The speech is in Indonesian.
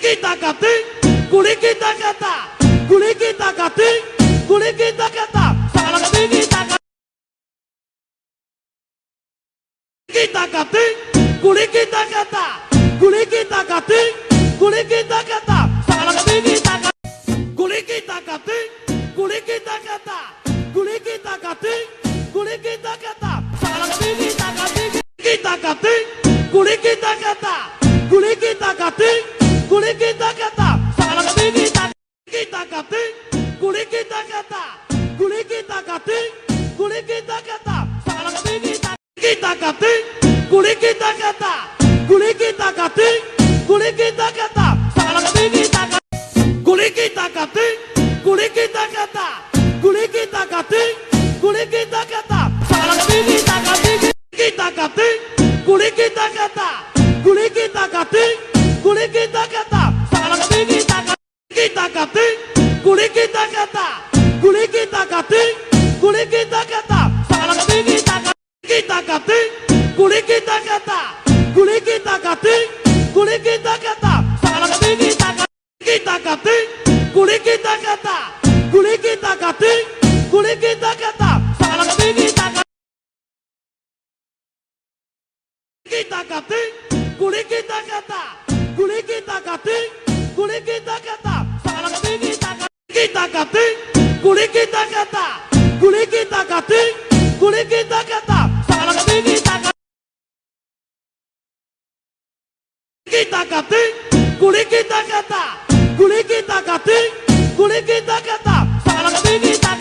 kita kating, kulit kita kata, kulit kita kating, kulit kita kata, salah kating kita kating, kulit kita kata, kulit kita kating, kulit kita kata, salah kating kulit kita kating, kulit kita kata, kulit kita kating, kulit kita kata, salah kating kita kating, kulit kita kata, kulit kita kating, kulit kita kata, salah kating kita kating, kulit kita kata, kulit kita kating, kulit kita kata, salah kating kita kating, kulit kita kata, kulit kita kating, kulit kita kata, salah kating kulit kita kating, kulit kita kata, kulit kita kating, kulit kita kata, salah kating kita kating, kulit kita kata, kulit kita kating, kulit kita kata, salah kating kita kating, kulit kita kata, kulit kita kating, kulit kita kata, salah kating kita kating, kulit kita kata, kulit kita kating, kulit kita kata, salah kating kita kating, kulit kita kata, kulit kita kating, kulit kita kata, salah kating kita kating, kulit kita kata, kulit kita kating, kulit kita kata, salah kating kita kating, kulit kita kata, kulit kita kating, kulit kita kata, salah kating kita kating, kulit kita kata, kulit kita kating, kulit kita kata, salah kating